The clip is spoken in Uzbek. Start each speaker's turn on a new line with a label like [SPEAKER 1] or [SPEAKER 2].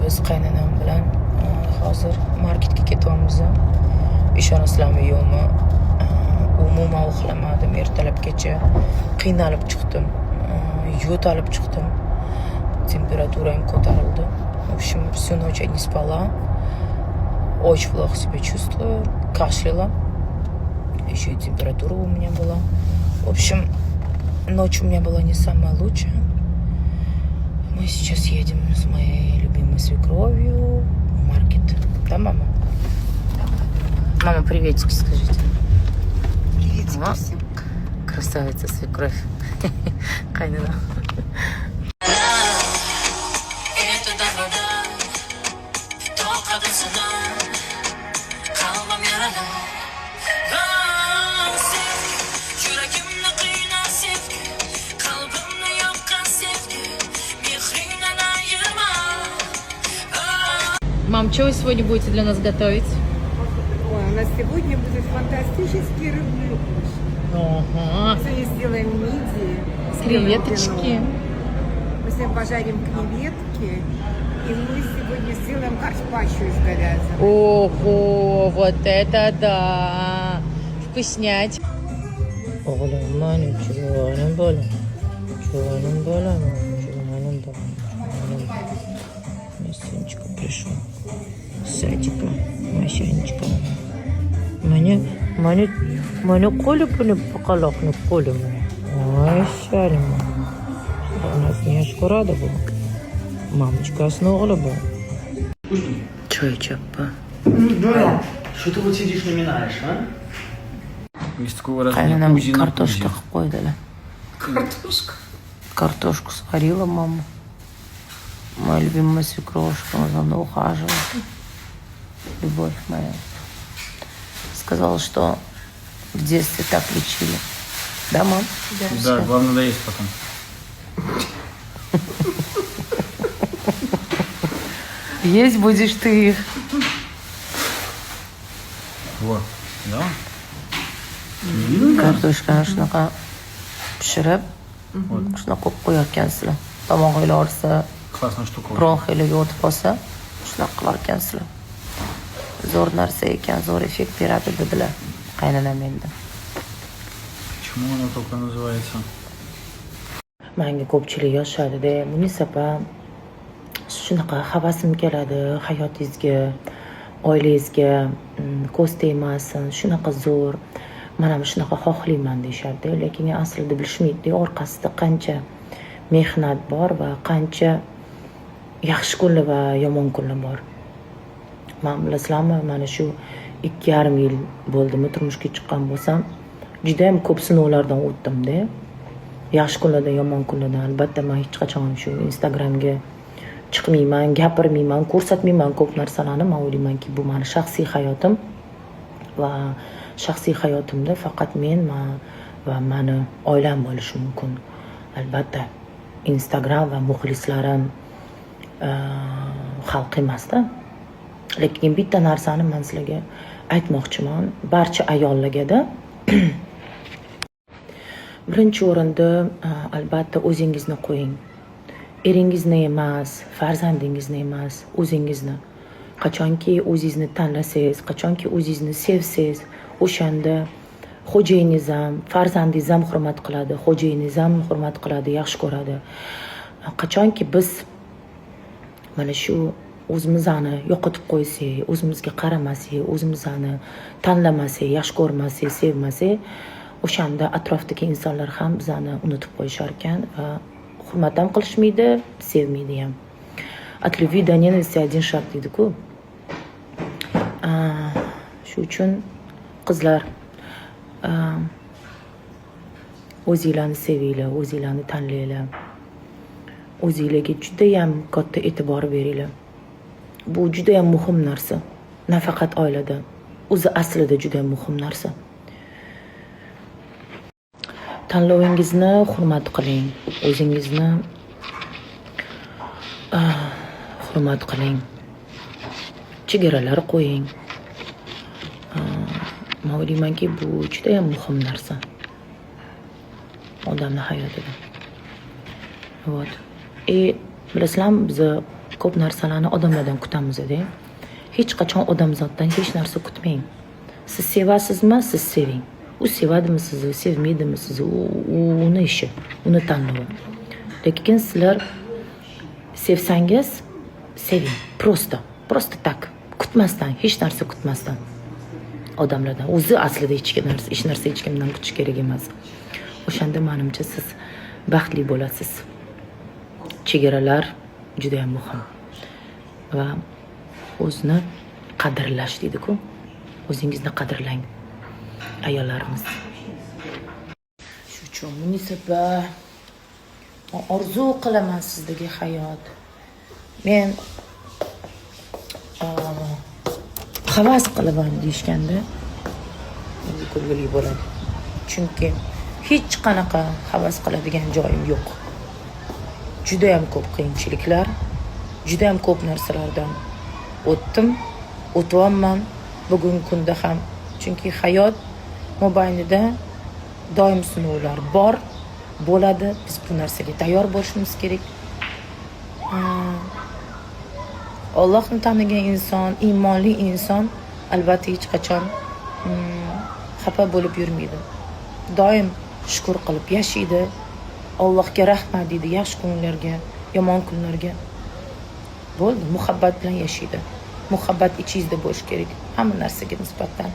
[SPEAKER 1] biz qaynonam bilan hozir marketga ketyapmiz. Ishonasizlarmi yo'qmi? Umuman uxlamadim ertalabgacha. Qiynalib chiqdim. Yo'talib chiqdim. Температура ko'tarildi. В общем, всю ночь я не спала. Очень плохо себя чувствую. Кашляла. Еще и температура у меня была. В общем, ночь у меня была не самая лучшая. Мы сейчас едем с моей любимой свекровью в маркет. Да, мама? Мама, приветики скажите.
[SPEAKER 2] Приветики всем.
[SPEAKER 1] Красавица свекровь. Кайнана. Мам, что вы сегодня будете для нас готовить?
[SPEAKER 2] Ой, у нас сегодня будет фантастический рыбный укус.
[SPEAKER 1] Ага.
[SPEAKER 2] Сегодня сделаем мидии.
[SPEAKER 1] Креветочки.
[SPEAKER 2] Мы сегодня пожарим креветки. И мы сегодня сделаем карпаччо из говядины.
[SPEAKER 1] Ого, вот это да! Вкуснять. Oğlum benim çuvalım böyle. Çuvalım böyle mi? Çuvalım böyle. Мессенечко пришел. Садика, Масянечка. Мене Коля поколок не Коля. Ой, шарим. У нас не шкурада была. Мамочка основала была. Чай чапа.
[SPEAKER 3] Что ты вот сидишь, не минаешь, а? Есть такого
[SPEAKER 1] Qaynonam kartoshka qilib qo'ydilar.
[SPEAKER 3] Картошка?
[SPEAKER 1] Картошку сварила мама. Моя любимая свекровушка за мной ухаживает. Любовь моя. Сказала, что в детстве так лечили. Да, мам?
[SPEAKER 3] Да, главное доесть потом.
[SPEAKER 1] Есть будешь ты их.
[SPEAKER 3] Вот, да?
[SPEAKER 1] Kartoshkani shunaqa pishirib, shunaqa qo'yib qo'yarkansizlar. Tomog'inglar og'risa,
[SPEAKER 3] Классная штука.
[SPEAKER 1] bronxiylarga o'tib qolsa, shunaqa qilar ekansizlar. Zo'r narsa ekan, zo'r effekt beradi dedilar qaynonam endi.
[SPEAKER 3] Почему она только называется?
[SPEAKER 1] Menga ko'pchilik yoshadi-da, Munisa opa, shunaqa havasim keladi hayotingizga, oilangizga ko'z tegmasin, shunaqa zo'r. Mana shunaqa xohlayman deyishadi, lekin aslida bilishmaydi orqasida qancha mehnat bor va qancha yaxshi kunlar va yomon kunlar bor. Men bilasizlarmi, mana shu 2,5 yil bo'ldimi turmushga chiqqan bo'lsam, juda ham ko'p sinovlardan o'tdim-da. Yaxshi kunlardan, yomon kunlardan. Albatta men hech qachon shu Instagramga chiqmayman, gapirmayman, ko'rsatmayman ko'p narsalarni. Men o'ylaymanki, bu meni shaxsiy hayotim va shaxsiy hayotimda faqat men va meni oilam bo'lishi mumkin. Albatta Instagram va muxlislarim xalq emasda. Lekin bitta narsani men sizlarga aytmoqchiman, barcha ayollarga-da. Birinchi o'rinda albatta o'zingizni qo'ying. Eringizni emas, farzandingizni emas, o'zingizni. Qachonki o'zingizni tanlasangiz, qachonki o'zingizni sevsangiz, o'shanda xo'jayingiz ham, farzandingiz ham hurmat qiladi, xo'jayingiz ham hurmat qiladi, yaxshi ko'radi. Qachonki biz mana shu o'zimizni yo'qotib qo'ysak, o'zimizga qaramasak, o'zimizni tanlamasak, yaxshi ko'rmasak, sevmasak, o'shanda atrofdagi insonlar ham bizani unutib qo'yishar ekan va hurmat ham qilishmaydi, sevmaydi ham. От любви до ненависти один шаг deydi-ku. Shu uchun qizlar o'zinglarni sevinglar, o'zinglarni tanlanglar. O'zinglarga juda ham katta e'tibor beringlar. Bu juda ham muhim narsa. Nafaqat oilada, o'zi aslida juda ham muhim narsa. Tanlovingizni hurmat qiling, o'zingizni hurmat qiling. Chegaralar qo'ying. Men o'ylaymanki, bu juda ham muhim narsa odamning hayotida. Вот. И bilasizlarmi, biz ko'p narsalarni odamlardan kutamiz-da. Hech qachon odamzoddan hech narsa kutmang. Siz sevasizmi, siz seving. U sevadimi sizni, sevmaydimi sizni, uni ishi, uni tanlovi. Lekin sizlar sevsangiz, seving. Prosta tak. Kutmasdan, hech narsa kutmasdan. Odamlardan. O'zi aslida hech narsa hech kimdan kutish kerak emas. O'shanda menimcha siz baxtli bo'lasiz. Chegaralar juda ham muhim. Va o'zni qadrlash deydi-ku. O'zingizni qadrlang. Ayollarimiz. Shu uchun Munisa orzu qilaman sizdagi hayot. Men havas qilaman deyishganda o'zi kulgili bo'ladi. Chunki hech qanaqa havas qiladigan joyim yo'q. Juda ham ko'p qiyinchiliklar, juda ham ko'p narsalardan o'tdim, o'tyapman bugungi kunda ham. Chunki hayot mobaynida doim sinovlar bor, bo'ladi. Biz bu narsaga tayyor bo'lishimiz kerak. Allohni tanigan inson, iymonli inson albatta hech qachon xafa bo'lib yurmaydi. Doim shukr qilib yashaydi. Allohga rahmat deydi yaxshi kunlarga, yomon kunlarga. Bo'ldi, muhabbat bilan yashaydi. Muhabbat ichingizda bo'lishi kerak hamma narsaga nisbatan.